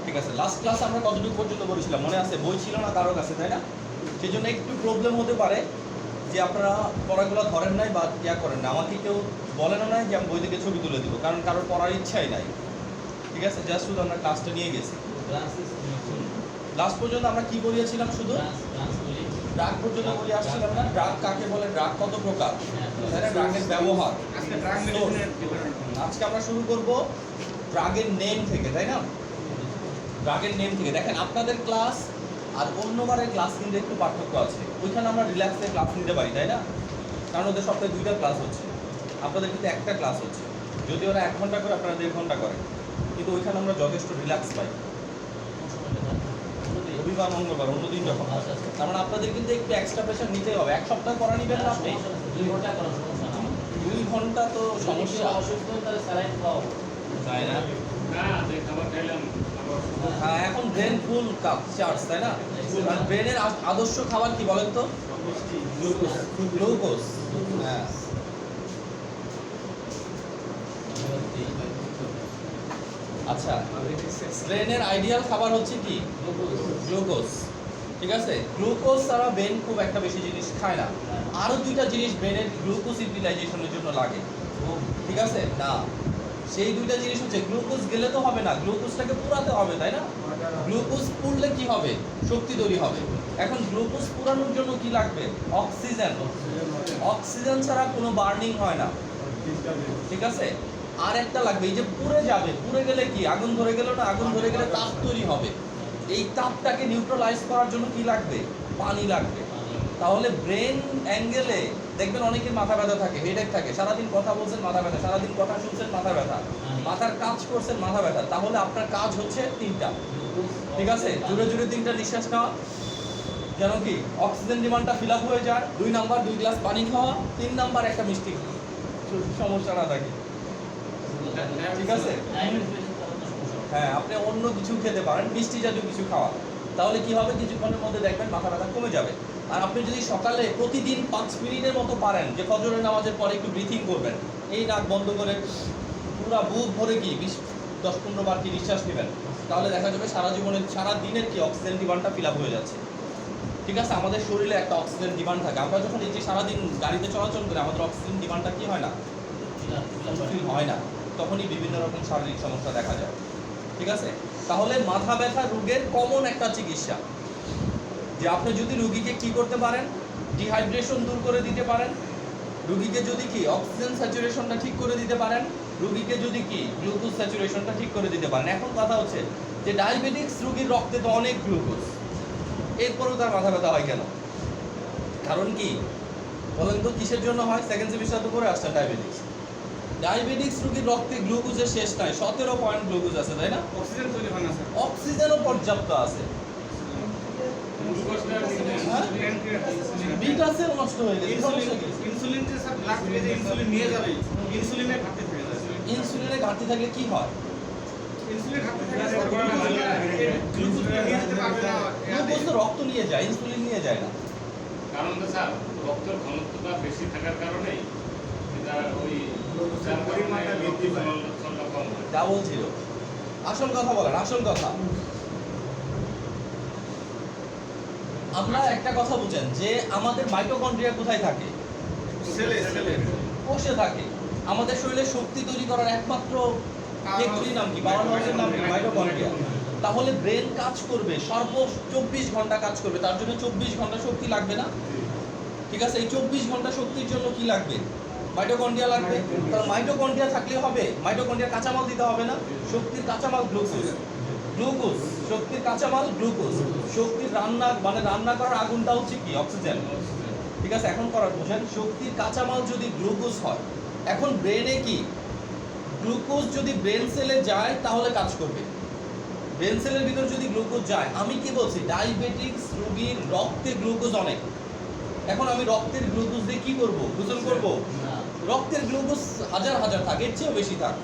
ঠিক আছে, last class আমরা কতটুকু পর্যন্ত করেছিলাম মনে আছে? বই ছিল না কারো কাছে, তাই না? সেই জন্য একটু প্রবলেম হতে পারে যে আপনারা পড়াগুলো ধরেন নাই বা ইয়া করেন না। আমাকে কেউ বলেনও নাই যে আমি বই থেকে ছবি তুলে দিব, কারণ কারোর পড়ার ইচ্ছাই নাই। ঠিক আছে, জাস্ট শুধু আমরা ক্লাসটা নিয়ে গেছি। লাস্ট পর্যন্ত আমরা কি পড়িয়েছিলাম? শুধু ড্রাগ পর্যন্ত পড়ে আসছিলাম না? ড্রাগ কাকে বলে, ড্রাগ কত প্রকার, তাই না? ড্রাগের ব্যবহার। আজকে আমরা শুরু করব ড্রাগের নেম থেকে, তাই না? ড্রাগের নেম থেকে। দেখেন আপনাদের ক্লাস আর অন্যবারের ক্লাস কিন্তু একটু পার্থক্য আছে। ওইখানে আমরা রিল্যাক্সে ক্লাস নিতে পারি, তাই না? কারণ ওদের সপ্তাহে 2টা ক্লাস হচ্ছে, আপনাদের কিন্তু একটা ক্লাস হচ্ছে। যদি ওরা 1 ঘন্টা করে, আপনারা 1.5 ঘন্টা করেন, কিন্তু ওইখানে আমরা যথেষ্ট রিল্যাক্স পাই। রবিবার মঙ্গলবার অন্য দিন যখন, তার মানে আপনাদের কিন্তু একটু এক্সট্রা প্রেশার নিতেই হবে। 1 সপ্তাহ পড়া নিবেন না আপনি, 2 ঘন্টা তো সমস্যা। তাই না? হ্যাঁ, এখন ব্রেন ফুল চার্জ, তাই না? আর ব্রেনের আদর্শ খাবার কি বলেন তো? গ্লুকোজ। হ্যাঁ, আচ্ছা, ব্রেনের আইডিয়াল খাবার হচ্ছে কি? গ্লুকোজ। ঠিক আছে, গ্লুকোজ ছাড়া ব্রেন খুব একটা বেশি জিনিস খায় না। আরও 2টা জিনিস ব্রেনের গ্লুকোজ ইউটিলাইজেশনের জন্য লাগে। ঠিক আছে না, সেই 2টা জিনিস হচ্ছে, গ্লুকোজ গেলে তো হবে না, গ্লুকোজটাকে পুরাতে হবে, তাই না? গ্লুকোজ পুড়লে কি হবে? শক্তি তৈরি হবে। এখন গ্লুকোজ পুরানোর জন্য কি লাগবে? অক্সিজেন। অক্সিজেন ছাড়া কোনো বার্নিং হয় না। ঠিক আছে, আর একটা লাগবে, এই যে পুড়ে যাবে, পুড়ে গেলে কি? আগুন ধরে গেল না? আগুন ধরে গেলে তাপ তৈরি হবে। এই তাপটাকে নিউট্রালাইজ করার জন্য কি লাগবে? পানি লাগবে। তাহলে ব্রেন অ্যাঙ্গেলে দেখবেন অনেকের মাথা ব্যথা থাকে, হেডেক থাকে, সারাদিন কথা বলছেন মাথা ব্যথা, সারাদিন কথা শুনছেন মাথা ব্যথা, মাথার কাজ করছেন মাথা ব্যথা। তাহলে আপনার কাজ হচ্ছে 3টা। ঠিক আছে, জুড়ে জুড়ে 3টা নিঃশ্বাস নেওয়া, যেন কি অক্সিজেন ডিমান্ডটা ফিল আপ হয়ে যায়। 2 নাম্বার 2 গ্লাস পানি খাওয়া। 3 নাম্বার একটা মিষ্টি খাওয়া, সমস্যা না থাকে। ঠিক আছে, হ্যাঁ, আপনি অন্য কিছু খেতে পারেন, মিষ্টি জাতীয় কিছু খাওয়া। তাহলে কি হবে? কিছুক্ষণের মধ্যে দেখবেন মাথা ব্যথা কমে যাবে। আর আপনি যদি সকালে প্রতিদিন 5 মিনিটের মতো পারেন যে ফজরের নামাজের পরে একটু ব্রিথিং করবেন, এই নাক বন্ধ করে পুরা বুক ভরে কি 10-15 বার কি নিঃশ্বাস নেবেন, তাহলে দেখা যাবে সারা জীবনের, সারা দিনের কি অক্সিজেন ডিমান্ডটা ফিল আপ হয়ে যাচ্ছে। ঠিক আছে, আমাদের শরীরে একটা অক্সিজেন ডিমান্ড থাকে। আমরা যখন এই যে সারাদিন গাড়িতে চলাচল করি, আমাদের অক্সিজেন ডিমান্ডটা কি হয় না? ফুলফিল হয় না। তখনই বিভিন্ন রকম শারীরিক সমস্যা দেখা যায়। ঠিক আছে, তাহলে মাথা ব্যথা রোগের কমন একটা চিকিৎসা যে আপনি যদি রুগীকে কি করতে পারেন? ডিহাইড্রেশন দূর করে দিতে পারেন, রুগীকে যদি কি অক্সিজেন স্যাচুরেশনটা ঠিক করে দিতে পারেন, রুগীকে যদি কি গ্লুকোজ স্যাচুরেশনটা ঠিক করে দিতে পারেন। এখন কথা হচ্ছে যে ডায়াবেটিক্স রুগীর রক্তে তো অনেক গ্লুকোজ, এরপরেও তার মাথা ব্যথা হয় কেন? কারণ কি বলেন তো, কিসের জন্য হয়? সেকেন্ড সেমিস্টার তো করে আসছেন ডায়াবেটিক্স। ডায়াবেটিক্স রোগীর রক্তে গ্লুকোজের শেষ নাই, 17 পয়েন্ট গ্লুকোজ আছে, তাই না? অক্সিজেন তৈরি হয় না স্যার। অক্সিজেনও পর্যাপ্ত আছে। বিটা সেল নষ্ট হয়ে গেছে। ইনসুলিন যে স্যার ব্লাড থেকে যে ইনসুলিন নিয়ে যাবে, ইনসুলিনের ঘাটতি থাকে যায়। ইনসুলিনের ঘাটতি থাকলে কি হয়? ইনসুলিন ঘাটতি থাকে স্যার, গ্লুকোজ নিয়ে যেতে পারবে না। গ্লুকোজ তো রক্ত নিয়ে যায়, ইনসুলিন নিয়ে যায় না। কারণটা স্যার রক্তের ঘনত্বটা বেশি থাকার কারণে এটা ওই পরিমাণটা বৃদ্ধি পায়, কম হয়। Double zero. আসল কথা বলেন, আসল কথা। আমরা একটা কথা বুঝেন যে আমাদের মাইটোকন্ড্রিয়া কোথায় থাকে? সেলে কোষে থাকে। আমাদের শরীরে শক্তি তৈরি করার একমাত্র ফ্যাক্টরি নাম কি? পাওয়ার হাউসের নাম কি? মাইটোকন্ড্রিয়া। তাহলে ব্রেন কাজ করবে সর্ব 24 ঘন্টা কাজ করবে, তার জন্য 24 ঘন্টা শক্তি লাগবে না? ঠিক আছে, এই 24 ঘন্টা শক্তির জন্য কি লাগবে? মাইটোকন্ড্রিয়া লাগবে। তাহলে মাইটোকন্ড্রিয়া থাকলে হবে, মাইটোকন্ড্রিয়া কাঁচামাল দিতে হবে না? শক্তির কাঁচামাল গ্লুকোজ। গ্লুকোজ শক্তির কাঁচামাল গ্লুকোজ। শক্তির রান্না মানে রান্না করার আগুনটা হচ্ছে কি? অক্সিজেন। ঠিক আছে, এখন করার বুঝেন, শক্তির কাঁচামাল যদি গ্লুকোজ হয়, এখন ব্রেনে কি গ্লুকোজ যদি ব্রেন সেলে যায় তাহলে কাজ করবে। ব্রেন সেলের ভিতর যদি গ্লুকোজ যায়, আমি কি বলছি? ডায়াবেটিক্স রোগীর রক্তে গ্লুকোজ অনেক। এখন আমি রক্তের গ্লুকোজ দিয়ে কি করব? গোসল করব? রক্তের গ্লুকোজ হাজার হাজার থাকে, এর চেয়েও বেশি থাক।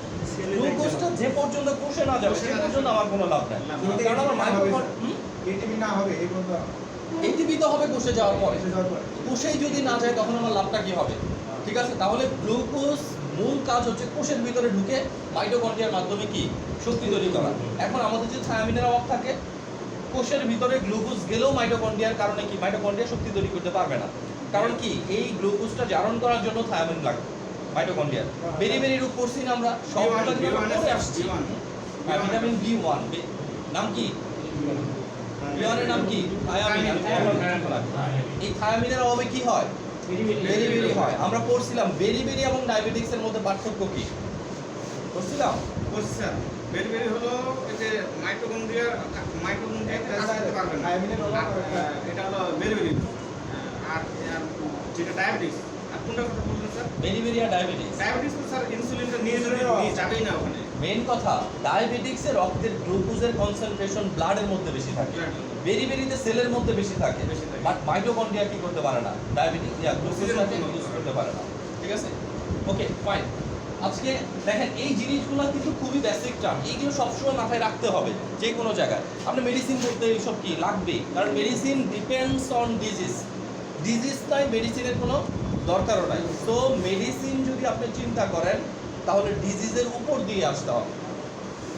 গ্লুকোজটা যে পর্যন্ত কোষে না যাবে সে পর্যন্ত আমার কোনো লাভ নাই, কারণ আমার এটিপি না হবে এই পর্যন্ত। এটিপি তো হবে কোষে যাওয়ার পরে। কোষেই যদি না যায় তখন আমার লাভটা কি হবে? ঠিক আছে, তাহলে গ্লুকোজ মূল কাজ হচ্ছে কোষের ভিতরে ঢুকে মাইটোকন্ড্রিয়ার মাধ্যমে কি শক্তি তৈরি করা। এখন আমাদের যে থায়ামিনের অভাব থাকে, কোষের ভিতরে গ্লুকোজ গেলেও মাইটোকন্ড্রিয়ার কারণে কি মাইটোকন্ড্রিয়া শক্তি তৈরি করতে পারবে না। কারণ কি এই গ্লুকোজটা জারণ করার জন্য থায়ামিন লাগবে মাইটোকন্ড্রিয়ার। বেরি বেরি রূপ করছি না আমরা, সবগুলো পরে আসছি। ভিটামিন B1 নাম কি? B1 এর নাম কি? থায়ামিন। এই থায়ামিনের অভাবে কি হয়? বেরি বেরি হয়। আমরা পড়ছিলাম বেরি বেরি এবং ডায়াবেটিক্সের মধ্যে পার্থক্য কি পড়ছিলাম? স্যার বেরি হলো এই যে মাইটোকন্ড্রিয়া কাজ করতে পারবে না। থায়ামিনের অভাব এটা হলো বেরি আর যেটা ডায়াবেটিস, আর কোনটা কথা বললেন স্যার? বেরি বেরি আর ডায়াবেটিক্স। ডায়াবেটিস তো স্যার ইনসুলিনটা নিয়ে যাবেই না ওখানে। মেইন কথা ডায়াবেটিক্সে রক্তের গ্লুকোজের কনসেন্ট্রেশন ব্লাডের মধ্যে বেশি থাকে, বেরি বেরিতে সেলের মধ্যে বেশি থাকে, বাট মাইটোকন্ড্রিয়া কি করতে পারে না, ডায়াবেটিক্স গ্লুকোজটাকে ইউজ করতে পারে না। ঠিক আছে, ওকে ফাইন। আজকে দেখেন এই জিনিসগুলো কিন্তু খুবই বেসিক টার্ম, এইগুলো সবসময় মাথায় রাখতে হবে যে কোনো জায়গায়। আপনি মেডিসিন করতে এইসব কি লাগবে, কারণ মেডিসিন ডিপেন্ডস অন ডিজিজ তাই মেডিসিনের কোনো দরকারও নাই। তো মেডিসিন যদি আপনি চিন্তা করেন তাহলে ডিজিজের উপর দিয়ে আসতে হবে।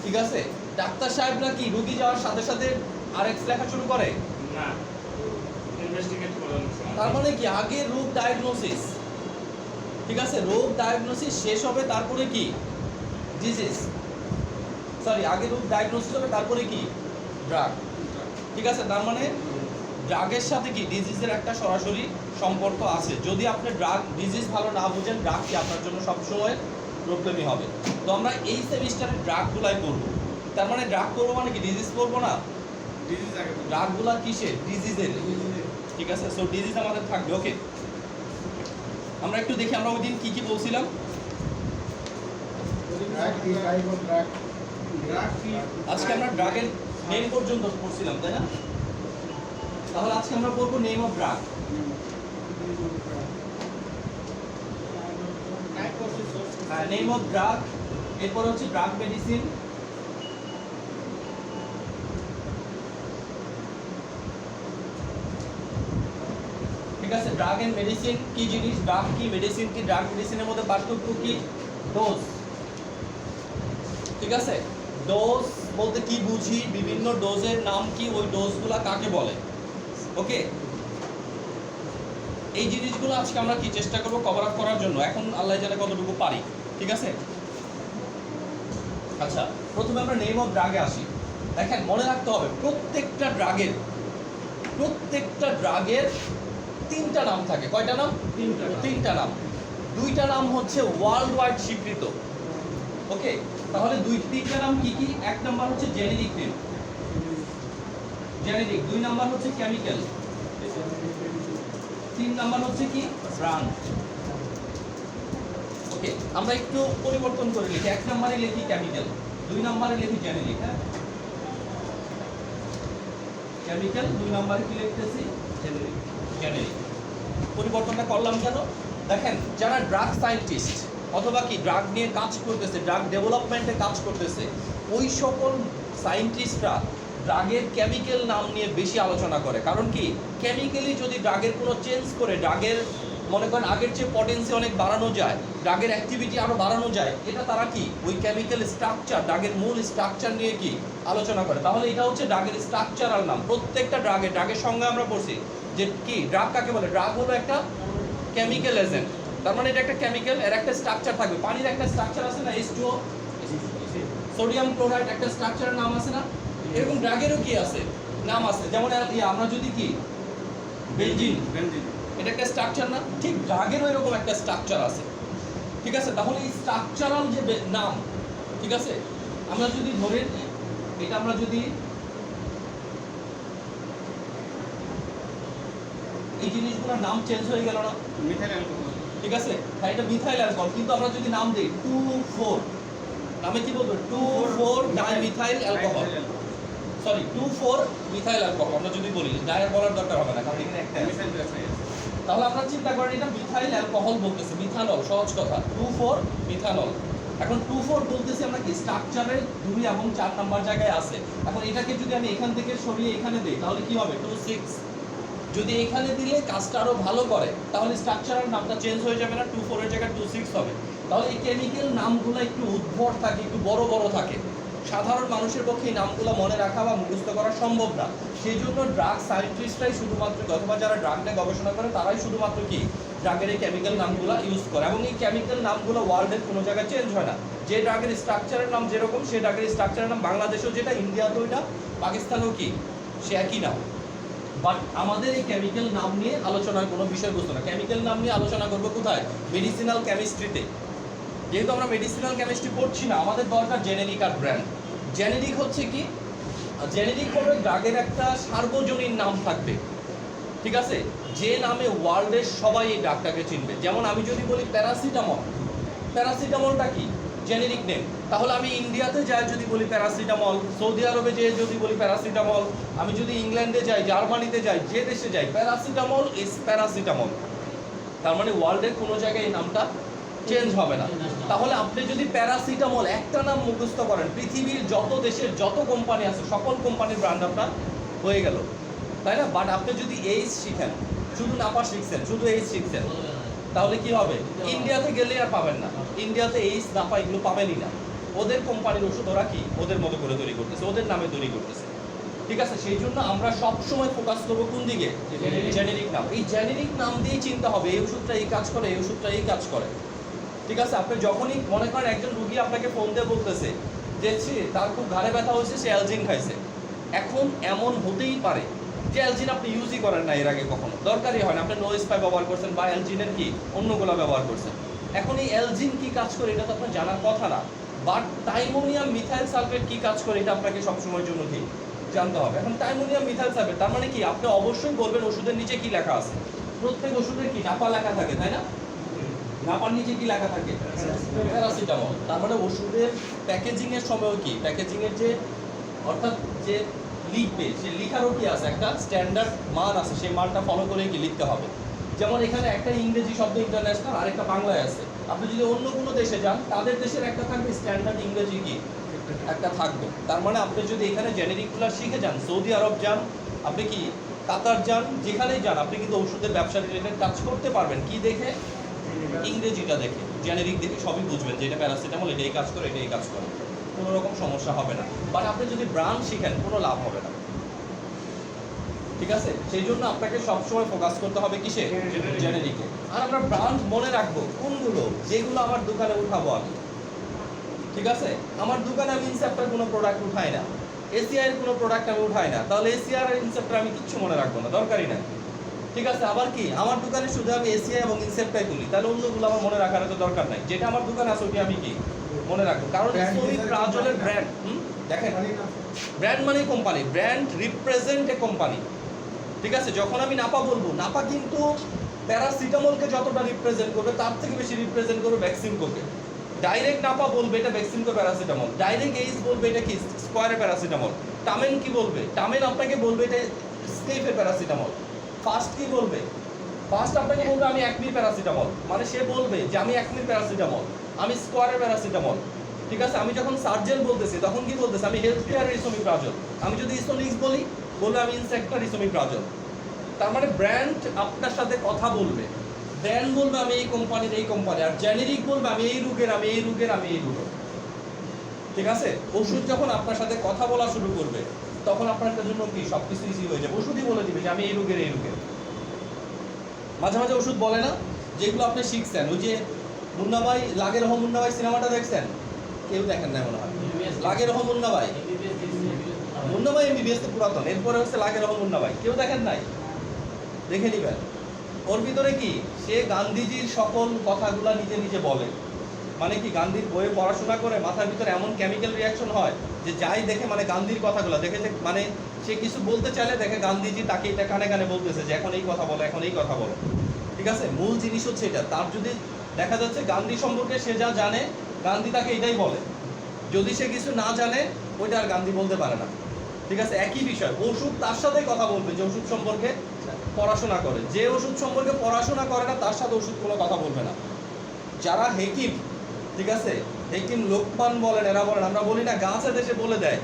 ঠিক আছে, ডাক্তার সাহেবরা কি রোগী যাওয়ার সাথে সাথে আরএক্স লেখা শুরু করে না, ইনভেস্টিগেট করার তার মানে কি আগে রোগ ডায়াগনোসিস, ঠিক আছে, রোগ ডায়াগনোসিস শেষ হবে তারপরে কি ডিজিজ, সরি আগে রোগ ডায়াগনোসিস হবে তারপরে কি ড্রাগ। ঠিক আছে, তার মানে ড্রাগের সাথে কি ডিজিজের একটা সরাসরি সম্পর্ক আছে। যদি আপনি ড্রাগ ডিজিজ ভালো না বুঝেন, ড্রাগ কি আপনার জন্য সবসময় প্রবলেমই হবে। তো আমরা এই সেমিস্টারে ড্রাগগুলাই করব। তার মানে ড্রাগ করবো মানে কি ডিজিজ করবো না, ডিজিজ আগে ড্রাগগুলা কিসের? ডিজিজের। ঠিক আছে, সো ডিজিজ আমাদের থাকবে। ওকে, আমরা একটু দেখি আমরা ওই দিন কি কি বলছিলাম। আজকে আমরা ড্রাগের নেম পর্যন্ত পড়ছিলাম, তাই না? তাহলে আজকে আমরা পড়বো name of drug. Name of drug, এরপর হচ্ছে ড্রাগ মেডিসিন, ঠিক আছে। ড্রাগ এন্ড মেডিসিন কি জিনিস, ড্রাগ কি, মেডিসিন কি, ড্রাগ মেডিসিনের মধ্যে পার্থক্য কি, ডোজ। ঠিক আছে, ডোজ বলতে কি বুঝি, বিভিন্ন ডোজের নাম কি, ওই ডোজগুলা কাকে বলে। ওকে, এই জিনিসগুলো আজকে আমরা কি চেষ্টা করব কভার আপ করার জন্য, এখন আল্লাহ জানে কতটুকু পারি। ঠিক আছে, আচ্ছা প্রথমে আমরা নেম অফ ড্রাগে আসি। দেখেন মনে রাখতে হবে প্রত্যেকটা ড্রাগের তিনটা নাম থাকে। কয়টা নাম? তিনটা নাম। দুইটা নাম হচ্ছে ওয়ার্ল্ড ওয়াইড স্বীকৃত। ওকে, তাহলে তিনটা নাম কি কি? এক নাম্বার হচ্ছে জেনেরিক নেম, জেনেরিক। দুই নাম্বার হচ্ছে কেমিক্যাল, তিন নাম্বার হচ্ছে কি ব্র্যান্ড। ওকে, আমরা একটু পরিবর্তন করে লিখি। এক নম্বরে লিখি কেমিক্যাল, দুই নম্বরে লিখি জেনেরিক। হ্যাঁ, কেমিক্যাল, দুই নম্বরে কি লিখতেছি জেনেরিক। পরিবর্তনটা করলাম কেন? দেখেন যারা ড্রাগ সায়েন্টিস্ট অথবা কি ড্রাগ নিয়ে কাজ করতেছে, ড্রাগ ডেভেলপমেন্টে কাজ করতেছে, ওই সকল সায়েন্টিস্টরা ড্রাগের কেমিক্যাল নাম নিয়ে বেশি আলোচনা করে। কারণ কি কেমিক্যালি যদি ড্রাগের কোনো চেঞ্জ করে ড্রাগের মনে করেন আগের চেয়ে পটেন্সি অনেক বাড়ানো যায়, ড্রাগের অ্যাক্টিভিটি আরও বাড়ানো যায়, এটা তারা কি ওই কেমিক্যাল স্ট্রাকচার, ড্রাগের মূল স্ট্রাকচার নিয়ে কি আলোচনা করে। তাহলে এটা হচ্ছে ড্রাগের স্ট্রাকচারাল নাম। প্রত্যেকটা ড্রাগের সঙ্গে আমরা পড়ছি যে কি ড্রাগ কাকে বলে। ড্রাগ হলো একটা কেমিক্যাল এজেন্ট, তার মানে এটা একটা কেমিক্যাল, এর একটা স্ট্রাকচার থাকবে। পানির একটা স্ট্রাকচার আছে না, H2O, সোডিয়াম ক্লোরাইড একটা স্ট্রাকচারের নাম আছে না, এরকম ড্রাগেরও কি আছে নাম আছে। যেমন আমরা যদি কি বেনজিন, এটা একটা স্ট্রাকচার না, ঠিক ড্রাগেরও এরকম একটা স্ট্রাকচার আছে। ঠিক আছে, তাহলে এই স্ট্রাকচারাল যে নাম, ঠিক আছে, আমরা যদি ধরে এটা আমরা যদি এই জিনিসগুলোর নাম চেঞ্জ হয়ে গেল না, মিথাইল অ্যালকোহল। ঠিক আছে, হ্যাঁ এটা মিথাইল অ্যালকোহল, কিন্তু আমরা যদি নাম দিই 2,4 নামে কি বলবো 2,4 dimethyl alcohol, sorry 2,4 methyl alcohol আমরা যদি বলি, ডায়ার বলার দরকার হবে না কারণ এখানে একটা মিথাইল আছে। তাহলে আমরা চিন্তা করেন এটা মিথাইল অ্যালকোহল বলতেছে, মিথানল, সহজ কথা 2,4 মিথানল। এখন 2,4 বলতেছি আমরা কি স্ট্রাকচারের 2 এবং 4 নাম্বার জায়গায় আছে। এখন এটাকে যদি আমি এখান থেকে সরিয়ে এখানে দেই তাহলে কি হবে 2,6। যদি এখানে দিলে কাজটা আরো ভালো করে তাহলে স্ট্রাকচারের নামটা চেঞ্জ হয়ে যাবে না, 2,4 এর জায়গায় 2,6 হবে। তাহলে এই কেমিক্যাল নামগুলো একটু উদ্ভট থাকে, একটু বড় বড় থাকে। সাধারণ মানুষের পক্ষে এই নামগুলো মনে রাখা বা মুখস্থ করা সম্ভব না। সেই জন্য ড্রাগ সায়েন্টিস্টরাই শুধুমাত্র, অথবা যারা ড্রাগ নিয়ে গবেষণা করে তারাই শুধুমাত্র কি ড্রাগের এই কেমিক্যাল নামগুলো ইউজ করে, এবং এই কেমিক্যাল নামগুলো ওয়ার্ল্ডের কোনো জায়গায় চেঞ্জ হয় না। যে ড্রাগের স্ট্রাকচারের নাম যেরকম, সেই ড্রাগের স্ট্রাকচারের নাম বাংলাদেশেও যেটা, ইন্ডিয়াতেও এটা, পাকিস্তানেও কি সে একই নাম। বাট আমাদের এই কেমিক্যাল নাম নিয়ে আলোচনার কোনো বিষয়বস্তু না। কেমিক্যাল নাম নিয়ে আলোচনা করবো কোথায়? মেডিসিনাল কেমিস্ট্রিতে। যেহেতু আমরা মেডিসিনাল কেমিস্ট্রি পড়ছি না, আমাদের দরকার জেনেরিক আর ব্র্যান্ড। জেনেরিক হচ্ছে কি? জেনেরিক হলো ড্রাগের একটা সার্বজনীন নাম থাকবে, ঠিক আছে, যে নামে ওয়ার্ল্ডের সবাই এই ড্রাগটাকে চিনবে। যেমন আমি যদি বলি প্যারাসিটামল, প্যারাসিটামলটা কি? Generic name. তাহলে আমি ইন্ডিয়াতে যাই যদি বলি প্যারাসিটামল, সৌদি আরবে যেয়ে যদি বলি প্যারাসিটামল, আমি যদি ইংল্যান্ডে যাই, জার্মানিতে যাই, যে দেশে যাই, প্যারাসিটামল ইজ প্যারাসিটামল। তার মানে ওয়ার্ল্ডের কোনো জায়গায় এই নামটা চেঞ্জ হবে না। তাহলে আপনি যদি প্যারাসিটামল একটা নাম মুখস্থ করেন, পৃথিবীর যত দেশের যত কোম্পানি আছে সকল কোম্পানির ব্র্যান্ড আপনার হয়ে গেল, তাই না? বাট আপনি যদি এইচ শিখেন, শুধু নাপা শিখছেন, শুধু এইচ শিখছেন, তাহলে কি হবে? ইন্ডিয়াতে গেলে আর পাবেন না। ইন্ডিয়াতে এইচ নাপা এগুলো পাবেনই না। ওদের কোম্পানির ওষুধ ওরা কি ওদের মতো করে তৈরি করতেছে, ওদের নামে তৈরি করতেছে, ঠিক আছে? সেই জন্য আমরা সবসময় ফোকাস করবো কোন দিকে? জেনেরিক নাম। এই জেনেরিক নাম দিয়েই চিন্তা হবে এই ওষুধটা এই কাজ করে, এই ওষুধটা এই কাজ করে, ঠিক আছে? আপনি যখনই মনে করেন একজন রুগী আপনাকে ফোন দিয়ে বলতেছে যে তার খুব ঘাড়ে ব্যথা হয়েছে, সে অ্যালজিন খাইছে। এখন এমন হতেই পারে যে অ্যালজিন আপনি ইউজই করেন না এর আগে কখনো, দরকারই হয় না, আপনি নো স্পাই ব্যবহার করছেন বা অ্যালজিনের কি অন্যগুলো ব্যবহার করছেন। এখন এই অ্যালজিন কি কাজ করে এটা তো আপনার জানার কথা না, বাট টাইমোনিয়াম মিথাইল সালফেট কি কাজ করে এটা আপনাকে সবসময়ের জন্য কি জানতে হবে। এখন টাইমোনিয়াম মিথাইল সালফেট তার মানে কি? আপনি অবশ্যই বলবেন ওষুধের নিচে কি লেখা আছে। প্রত্যেক ওষুধের কি নাপা লেখা থাকে, তাই না? নাপার নিচে কি লেখা থাকে? প্যারাসিটামল। তার মানে ওষুধের প্যাকেজিং এর সময় কি, প্যাকেজিং এর যে অর্থাৎ যে লিখবে সে লিখারও কি আছে, একটা স্ট্যান্ডার্ড মান আছে, সেই মানটা ফলো করে কি লিখতে হবে। যেমন এখানে একটা ইংরেজি শব্দ ইন্টারন্যাশনাল আর একটা বাংলায় আছে। আপনি যদি অন্য কোনো দেশে যান, তাদের দেশের একটা থাকবে স্ট্যান্ডার্ড ইংরেজি কি একটা থাকবে। তার মানে আপনি যদি এখানে জেনেরিকগুলো শিখে যান, সৌদি আরব যান, আপনি কি কাতার যান, যেখানেই যান, আপনি কিন্তু ওষুধের ব্যবসা রিলেটেড কাজ করতে পারবেন। কি দেখে? ইংরেজিটা দেখে, জেনেরিক দেখে সবই বুঝবেন যে এটা প্যারাসিটামল, এটা এই কাজ করে, এটা এই কাজ করে, কোনো রকম সমস্যা হবে না। বাট আপনি যদি ব্র্যান্ড শিখেন কোনো লাভ হবে না, ঠিক আছে? সেই জন্য আপনাকে সবসময় ফোকাস করতে হবে কিসে? জেনেরিকে। আর আমরা ব্র্যান্ড মনে রাখবো কোনগুলো? যেগুলো আমার দোকানে উঠাবো আমি, ঠিক আছে? আমার দোকানে আমি ইনসেপ্টার কোনো প্রোডাক্ট উঠাই না, এসিআই এর কোনো প্রোডাক্ট আমি উঠাই না, তাহলে এসিআর এর ইনসেপ্টার আমি কিচ্ছু মনে রাখবো না, দরকারই না, ঠিক আছে? আবার কি আমার দোকানে শুধু আমি এসিআই এবং ইনসেপ্টাই তুলি, তাহলে অন্যগুলো আমার মনে রাখার তো দরকার নাই। যেটা আমার দোকানে আছে ওটি আমি কি মনে রাখবো, কারণ ইসলামিক প্রাজলের ব্র্যান্ড, দেখেন ব্র্যান্ড মানে company, brand represent a company, ঠিক আছে? যখন আমি নাপা বলবো, নাপা কিন্তু প্যারাসিটামলকে যতটা রিপ্রেজেন্ট করবে তার থেকে বেশি রিপ্রেজেন্ট করবে ভ্যাকসিনকোকে। ডাইরেক্ট নাপা বলবে এটা ভ্যাকসিনকো প্যারাসিটামল, ডাইরেক্ট এইচ বলবে এটা কি স্কোয়ারে প্যারাসিটামল, টামেন কি বলবে? টামেন আপনাকে বলবে এটা স্কেফের প্যারাসিটামল। ফার্স্ট কি বলবে? ফার্স্ট আপনাকে বলবে আমি একমির প্যারাসিটামল, মানে সে বলবে যে আমি একমির প্যারাসিটামল, আমি স্কোয়ারের প্যারাসিটামল, ঠিক আছে? আমি যখন সার্জেন বলতেছি তখন কি বলতেছি? আমি হেলথ কেয়ার ইসোমিপ্রাজল। আমি যদি ইসোনিক্স বলি, বলবে আমি ইনসেক্টার ইসোমিপ্রাজল। তার মানে ব্র্যান্ড আপনার সাথে কথা বলবে, ব্র্যান্ড বলবে আমি এই কোম্পানির এই কোম্পানি, আর জেনেরিক বলবে আমি এই রোগের, আমি এই রোগের, আমি এই রোগের, ঠিক আছে? ওষুধ যখন আপনার সাথে কথা বলা শুরু করবে তখন আপনার জন্য কি সব কিছু ইজি হয়ে যাবে। ওষুধই বলে দিবে যে আমি এই রোগের, এই রোগের। মাঝে মাঝে ওষুধ বলে না, যেগুলো আপনি শিখছেন। ওই যে মুন্নাভাই, লাগের রহ মুন্নাভাই সিনেমাটা দেখছেন? কেউ দেখেন না মনে হয়। লাগের রহ মুন্নাভাই, মুন্নাভাই এমবিবিএস তো পুরাতন, এরপরে হচ্ছে লাগের রহ মুন্নাভাই, কেউ দেখেন নাই? দেখে নিবেন। ওর ভিতরে কি সে গান্ধীজির সকল কথাগুলা নিজে নিজে বলে, মানে কি গান্ধীর বইয়ে পড়াশোনা করে মাথার ভিতরে এমন কেমিক্যাল রিয়াকশন হয় যে যাই দেখে, মানে গান্ধীর কথাগুলো দেখে যে মানে সে কিছু বলতে চাইলে দেখে গান্ধীজি তাকে এটা কানে কানে বলতেছে যে এখন এই কথা বলো, এখন এই কথা বলো, ঠিক আছে? মূল জিনিস হচ্ছে এটা। তার যদি দেখা যাচ্ছে গান্ধী সম্পর্কে সে যা জানে, গান্ধী তাকে এটাই বলে। যদি সে কিছু না জানে, ওইটা আর গান্ধী বলতে পারে না, ঠিক আছে? একই বিষয়। ওষুধ তার সাথে কথা বলবে যে ওষুধ সম্পর্কে পড়াশোনা করে, যে ওষুধ সম্পর্কে পড়াশোনা করে না তার সাথে ওষুধ কোনো কথা বলবে না। যারা হেকিম, ঠিক আছে, হেকিম লোকমান বলেন, এরা বলেন, আমরা বলি না গাছে দেশে বলে দেয়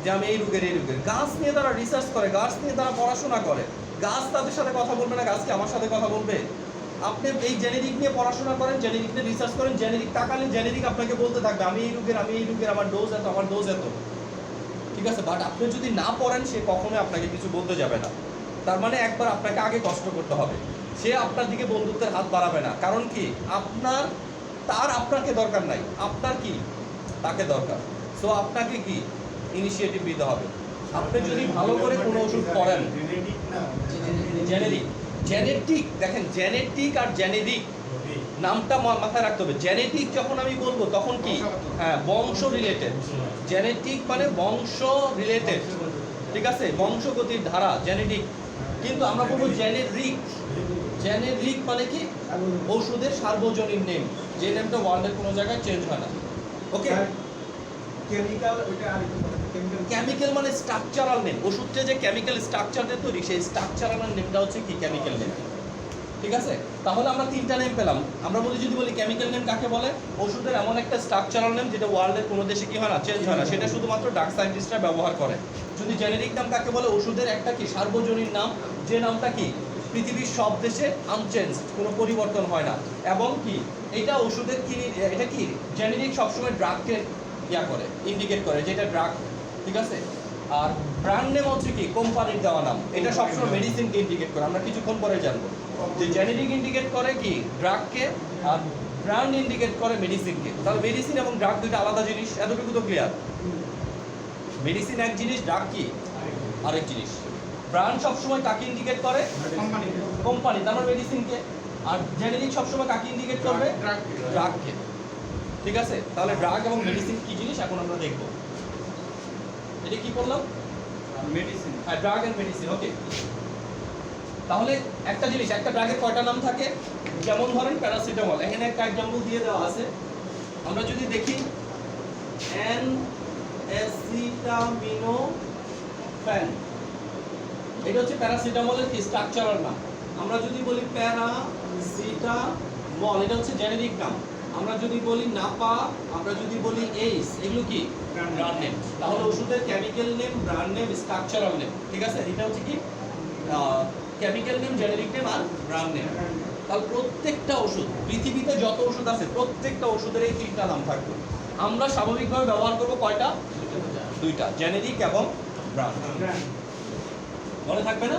যে আমি এই রোগের, এই রোগের। গাছ নিয়ে তারা রিসার্চ করে, গাছ নিয়ে তারা পড়াশোনা করে, গাছ তাদের সাথে কথা বলবে না, গাছ কি আমার সাথে কথা বলবে? আপনি এই জেনেরিক নিয়ে পড়াশোনা করেন, জেনেরিক নিয়ে রিসার্চ করেন, জেনেরিক তাকালে জেনেরিক আপনাকে বলতে থাকবে আমি এই রোগের, আমার ডোজ এত, আমার ডোজ এত। ঠিক আছে, বাট আপনি যদি না পড়েন সে কখনোই আপনাকে কিছু বলতে যাবে না। তার মানে একবার আপনাকে আগে কষ্ট করতে হবে। সে আপনার দিকে বন্ধুত্বের হাত বাড়াবে না। কারণ কি, আপনাকে দরকার নাই, আপনার কি তাকে দরকার। সো আপনাকে কি ইনিশিয়েটিভ নিতে হবে। আপনি যদি ভালো করে কোনো ওষুধ পড়েন, জেনেটিক দেখেন, জেনেটিক আর জেনেরিক নামটা মাথায় রাখতে হবে। জেনেটিক যখন আমি বলবো তখন কি, হ্যাঁ বংশ রিলেটেড। জেনেটিক মানে বংশ রিলেটেড, ঠিক আছে, বংশগতির ধারা জেনেটিক। কিন্তু আমরা বলবো জেনেরিক। জেনেরিক মানে কি, ওষুধের সার্বজনীন নেম, যে নেমটা ওয়ার্ল্ডের কোনো জায়গায় চেঞ্জ হয় না। ওকে, কেমিক্যাল ওইটা আর কেমিক্যাল কেমিক্যাল মানে স্ট্রাকচারাল নেম। ওষুধটা যে কেমিক্যাল স্ট্রাকচার দিয়ে তৈরি, সেই স্ট্রাকচারাল নেমটা হচ্ছে কি কেমিক্যাল নেম। ঠিক আছে, তাহলে আমরা তিনটা নেম পেলাম। আমরা যদি বলি কেমিক্যাল নেম কাকে বলে, ওষুধের এমন একটা স্ট্রাকচারাল নেম যেটা ওয়ার্ল্ডের কোনো দেশে কি হয় না, চেঞ্জ হয় না, সেটা শুধুমাত্র ড্রাগ সায়েন্টিস্টরা ব্যবহার করে। যদি জেনেরিক নাম কাকে বলে, ওষুধের একটা কি সার্বজনীন নাম, যে নামটা কি পৃথিবীর সব দেশে আনচেঞ্জ, কোনো পরিবর্তন হয় না। এবং কি এটা ওষুধের কি, এটা কি জেনেরিক সবসময় ড্রাগকে করে, ইন্ডিকেট করে, যেটা ড্রাগ। ঠিক আছে, আর ব্র্যান্ড নেম হচ্ছে কি কোম্পানির দেওয়া নাম, এটা সবসময় মেডিসিনকে ইন্ডিকেট করে। আমরা কিছুক্ষণ পরে জানবো যে জেনেরিক ইন্ডিকেট করে কি ড্রাগকে, আর ব্র্যান্ড ইন্ডিকেট করে মেডিসিনকে। তাহলে মেডিসিন এবং ড্রাগ দুটো আলাদা জিনিস, এতটুকু তো ক্লিয়ার। মেডিসিন এক জিনিস, ড্রাগ কি আরেক জিনিস। ব্র্যান্ড সবসময় কাকে ইন্ডিকেট করে, কোম্পানি, তারপর মেডিসিনকে। আর জেনেরিক সবসময় কাকে ইন্ডিকেট করবে, ড্রাগকে। ঠিক আছে, তাহলে ড্রাগ এবং মেডিসিন কি জিনিস এখন আমরা দেখব। এটা কি বললাম, মেডিসিন। হ্যাঁ, ড্রাগ এন্ড মেডিসিন। ওকে, তাহলে একটা জিনিস, একটা ড্রাগের কয়টা নাম থাকে, যেমন ধরেন প্যারাসিটামল, এখানে একটা एग्जांपल দিয়ে দেওয়া আছে। আমরা যদি দেখি এন অ্যাসিটামিনোফেন, এটা হচ্ছে প্যারাসিটামলের কি স্ট্রাকচারাল নাম। আমরা যদি বলি প্যারাসিটামল, এটা হচ্ছে জেনেরিক নাম। আমরা যদি বলি নাপা, আমরা যদি বলি এইস, এগুলো কি ব্র্যান্ড নেম। তাহলে ওষুধের chemical name, brand name, structural name. ঠিক আছে, এটা হচ্ছে কি কেমিক্যাল নেম, জেনেরিক নেম আর ব্র্যান্ড নেম। তাহলে প্রত্যেকটা ওষুধ, পৃথিবীতে যত ওষুধ আছে প্রত্যেকটা ওষুধের এই তিনটা নাম থাকবে। আমরা স্বাভাবিকভাবে ব্যবহার করব কয়টা, দুইটা, জেনেরিক এবং ব্র্যান্ড। মনে থাকবে না?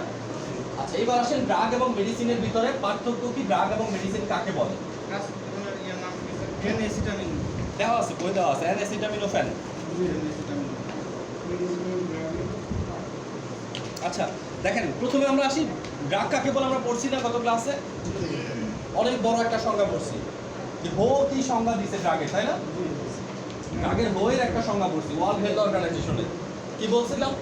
আচ্ছা, এবার আসেন ড্রাগ এবং মেডিসিনের ভিতরে পার্থক্য কি, ড্রাগ এবং মেডিসিন কাকে বলে। দেওয়া আছে, বই দেওয়া আছে, অ্যাসিটামিনোফেন। আচ্ছা দেখেন, প্রথমে আমরা আসি ড্রাগ কাকে বলে। আমরা পড়ছি না গত ক্লাসে, অনেক বড় একটা সংজ্ঞা পড়ছি, যে হো কি সংজ্ঞা দিছে ড্রাগের, তাই না? ড্রাগের হোয়ের একটা সংজ্ঞা পড়ছি ওয়ার্ল্ড হেলথ অর্গানাইজেশনের। কি বলছিলাম,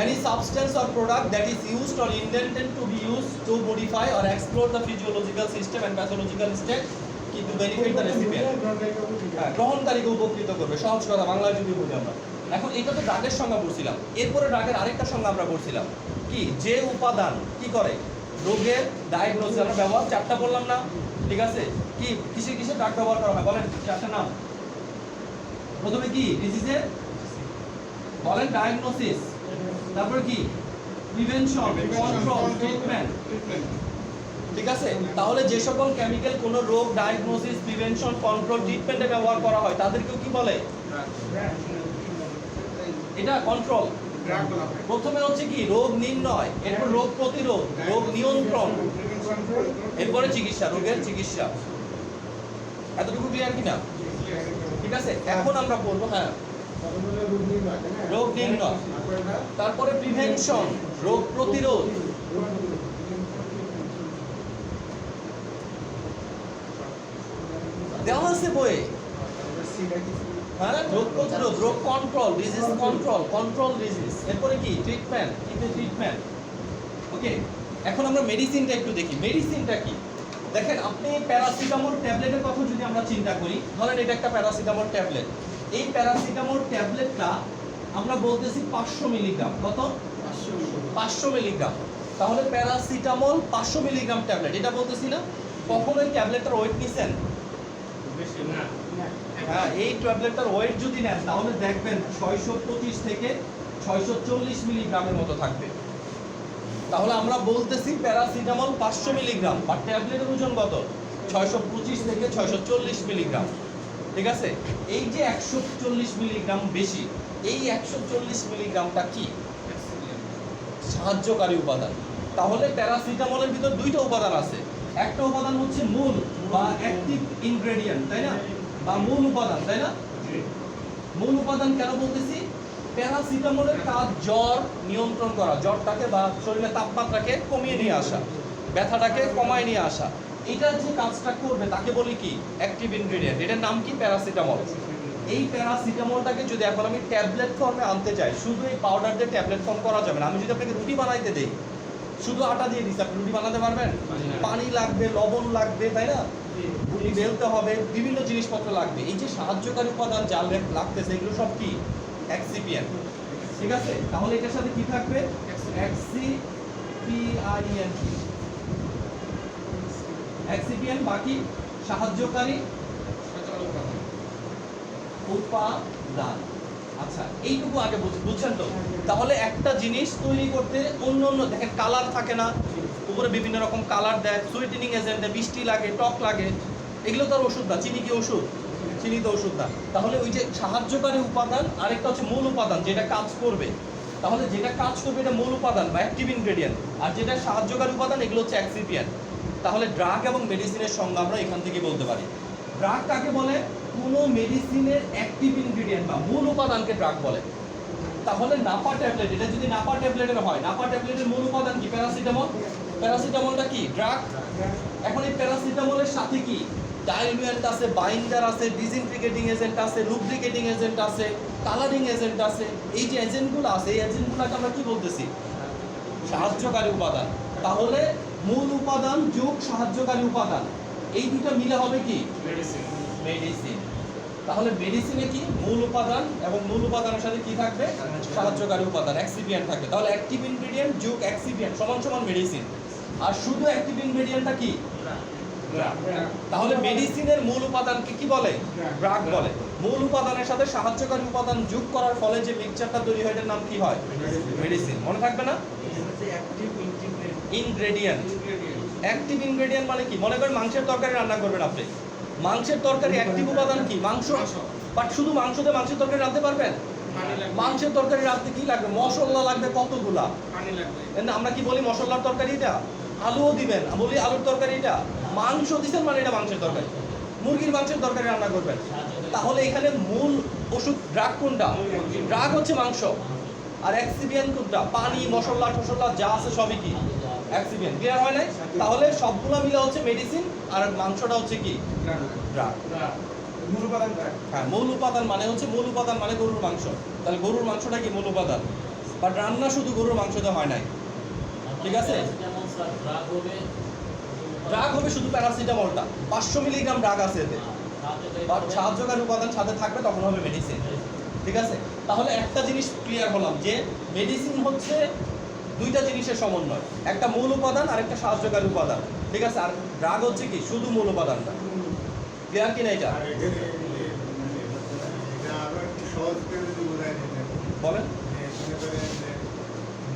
any substance or product that is used or intended to be used to modify or explore the physiological system and pathological state to benefit the recipient, গ্রহণকারীকে উপকৃত করবে। সহজ কথা বাংলায় যদি বলি আমরা, এখন এটা তো ড্রাগের সংজ্ঞা পড়ছিলাম। এরপরে ড্রাগের আরেকটা সংজ্ঞা আমরা পড়ছিলাম কি, যে উপাদান কি করে রোগের ডায়াগনোসিস। আমরা ব্যবহার চারটা বললাম না, ঠিক আছে, কি কিসে কিসে ড্রাগ ব্যবহার করা হয় বলেন, চারটা নাম। প্রথমে কি ডিজিজের বলেন, ডায়াগনোসিস, তারপর কি প্রিভেনশন, কন্ট্রোল, ট্রিটমেন্ট। ঠিক আছে, তাহলে যে সকল কেমিক্যাল কোন রোগ ডায়াগনোসিস, প্রিভেনশন, কন্ট্রোল, ট্রিটমেন্টে ব্যবহার করা হয় তাদেরকেও কি বলে, এটা কন্ট্রোল। প্রথমে হচ্ছে কি রোগ নির্ণয়, এরপর রোগ প্রতিরোধ, রোগ নিয়ন্ত্রণ, এরপরে চিকিৎসা, রোগের চিকিৎসা। এতটুকু ক্লিয়ার কিনা? ঠিক আছে, এখন আমরা বলবো হ্যাঁ রোগ নির্ণয়, তারপরে প্রিভেনশন, রোগ প্রতিরোধ, দেওয়া আছে বইয়ে। হ্যাঁ, রোগ প্রতিরোধ, রোগ control, disease control, control disease, এরপরে কি ট্রিটমেন্ট, ট্রিটমেন্ট। ওকে, এখন আমরা মেডিসিনটা একটু দেখি। মেডিসিনটা কি দেখেন, আপনি প্যারাসিটামল ট্যাবলেটের কথা যদি আমরা চিন্তা করি, ধরেন এটা একটা প্যারাসিটামল ট্যাবলেট। এই প্যারাসিটামল ট্যাবলেটটা আমরা বলতেছি 500 মিলিগ্রাম। কত? 500 মিলিগ্রাম। তাহলে প্যারাসিটামল 500 মিলিগ্রাম ট্যাবলেট, এটা বলতেছি না। কখনো এই ট্যাবলেটটার ওয়েট নিছেন? বেশি না। হ্যাঁ, এই ট্যাবলেটটার ওয়েট যদি নেন তাহলে দেখবেন 625 থেকে 640 মিলিগ্রামের মতো থাকবে। তাহলে আমরা বলতেছি প্যারাসিটামল 500 মিলিগ্রাম, বা ট্যাবলেটের ওজন কত? 625 থেকে 640 মিলিগ্রাম। ঠিক আছে, এই যে 140 মিলিগ্রাম বেশি, এই 140 মিলিগ্রামটা কি? সাহায্যকারী উপাদান। তাহলে প্যারাসিটামলের ভিতর দুইটা উপাদান আছে, একটা উপাদান হচ্ছে মূল বা অ্যাক্টিভ ইনগ্রেডিয়েন্ট, তাই না, বা মূল উপাদান, তাই না? মূল উপাদান কেন বলতেছি? প্যারাসিটামলের কাজ জ্বর নিয়ন্ত্রণ করা, জ্বরটাকে বা শরীরের তাপমাত্রাকে কমিয়ে নিয়ে আসা, ব্যথাটাকে কমায় নিয়ে আসা। এটা যে কাজটা করবে তাকে বলি কি? Active ingredient. এটার নাম কি? প্যারাসিটামল। এই প্যারাসিটামলটাকে যদি এখন আমি ট্যাবলেট ফর্মে আনতে চাই, শুধু এই পাউডার দিয়ে ট্যাবলেট ফর্ম করা যাবে না। আমি যদি আপনাকে রুটি বানাইতে দেই, শুধু আটা দিয়ে দিচ্ছি, আপনি রুটি বানাতে পারবেন? পানি লাগবে, লবণ লাগবে, তাই না, গুলি বেলতে হবে, বিভিন্ন জিনিসপত্র লাগবে। এই যে সাহায্যকারী উপাদান যা লাগতেছে, এগুলো সব কি? এক্সিপিয়েন্ট। ঠিক আছে, তাহলে এটার সাথে কি থাকবে? এক্সিপিএন্ট। এক্সিপিয়েন্ট বাকি সাহায্যকারী উপাদান। আচ্ছা, এইটুকু আগে বুঝছেন তো? তাহলে একটা জিনিস তৈরি করতে অন্য অন্য, দেখেন কালার থাকে না, উপরে বিভিন্ন রকম কালার দেয়, সুইটেনিং এজেন্ট দেয়, মিষ্টি লাগে, টক লাগে, এগুলো তো আর ওষুধ না। চিনি কি ওষুধ? চিনি তো ওষুধ না। তাহলে ওই যে সাহায্যকারী উপাদান, আরেকটা হচ্ছে মূল উপাদান যেটা কাজ করবে। তাহলে যেটা কাজ করবে এটা মূল উপাদান বা অ্যাক্টিভ ইনগ্রেডিয়েন্ট, আর যেটা সাহায্যকারী উপাদান এগুলো হচ্ছে এক্সিপিয়েন্ট। তাহলে ড্রাগ এবং মেডিসিনের সংজ্ঞা আমরা এখান থেকে বলতে পারি। ড্রাগ কাকে বলে? কোনো মেডিসিনের অ্যাক্টিভ ইনগ্রেডিয়েন্ট বা মূল উপাদানকে ড্রাগ বলে। তাহলে নাপা ট্যাবলেট, এটা যদি নাপা ট্যাবলেটের হয়, নাপা ট্যাবলেটের মূল উপাদান কি? প্যারাসিটামল। প্যারাসিটামলটা কি? ড্রাগ। এখন এই প্যারাসিটামলের সাথে কি? ডাইলুয়েন্ট আছে, বাইন্ডার আছে, ডিসইনফিকেটিং এজেন্ট আছে, লুব্রিকেটিং এজেন্ট আছে, কালারিং এজেন্ট আছে। এই যে এজেন্টগুলো আছে, এই এজেন্টগুলোকে আমরা কি বলতেছি? সাহায্যকারী উপাদান। তাহলে মূল উপাদান যোগ সাহায্যকারী উপাদান, এই দুটো মিলে হবে কি? মেডিসিন। মেডিসিন। তাহলে মেডিসিনে কি? মূল উপাদান, এবং মূল উপাদানের সাথে কি থাকবে? সাহায্যকারী উপাদান, এক্সিপিয়েন্ট থাকবে। তাহলে অ্যাক্টিভ ইনগ্রেডিয়েন্ট যোগ এক্সিপিয়েন্ট সমান সমান মেডিসিন। আর শুধু অ্যাক্টিভ ইনগ্রেডিয়েন্টটা কি? তাহলে মেডিসিনের মূল উপাদানকে কি বলে? ড্রাগ বলে। মূল উপাদানের সাথে সাহায্যকারী উপাদান যোগ করার ফলে যে মিক্সচারটা তৈরি হয় এটার নাম কি হয়? মেডিসিন। মনে থাকবে না? ইনগ্রেডিয়েন্ট। অ্যাক্টিভ ইনগ্রেডিয়েন্ট মানে কি? মনে করেন মাংসের তরকারি রান্না করবেন আপনি, মাংসের তরকারি অ্যাক্টিভ উপাদান কি? মাংস। বাট শুধু মাংস দিয়ে মাংসের তরকারি রাঁধতে পারবেন? মাংসের তরকারি রাঁধতে কি লাগবে? মশলা লাগবে কতগুলা। আমরা কি বলি? মশলার তরকারি এটা। আলুও দিবেন, বলি আলুর তরকারি এটা। মাংস দিচ্ছেন মানে এটা মাংসের তরকারি। মুরগির মাংসের তরকারি রান্না করবেন। তাহলে এখানে মূল ওষুধ ড্রাগ কোনটা? ড্রাগ হচ্ছে মাংস। আর এক্সিপিয়েন্ট কোনটা? পানি, মশলা টশলা যা আছে সবই কি? এক্সিপিয়েন্ট। ক্লিয়ার হয় নাই? তাহলে সবগুলো মিলে হচ্ছে মেডিসিন, আর মাংসটা হচ্ছে কি? ড্রাগ। মূল উপাদান ড্রাগ। হ্যাঁ, মূল উপাদান মানে হচ্ছে, মূল উপাদান মানে গরুর মাংস। তাহলে গরুর মাংসটা কি? মূল উপাদান। বাট রান্না শুধু গরুর মাংসতে হয় নাই। ঠিক আছে, ড্রাগ হবে শুধু প্যারাসিটামলটা, 500 মিলিগ্রাম ড্রাগ আছে এতে। বাট সাহায্যকারী উপাদান সাথে থাকবে, তখন হবে মেডিসিন। ঠিক আছে, তাহলে একটা জিনিস ক্লিয়ার হলাম যে মেডিসিন হচ্ছে দুইটা জিনিসের সমন্বয়, একটা মূল উপাদান আর একটা সাহায্যকারী উপাদান। ঠিক আছে, আর ড্রাগ হচ্ছে কি? শুধু মূল উপাদানটা। ক্লিয়ার কি না এটা? বলেন।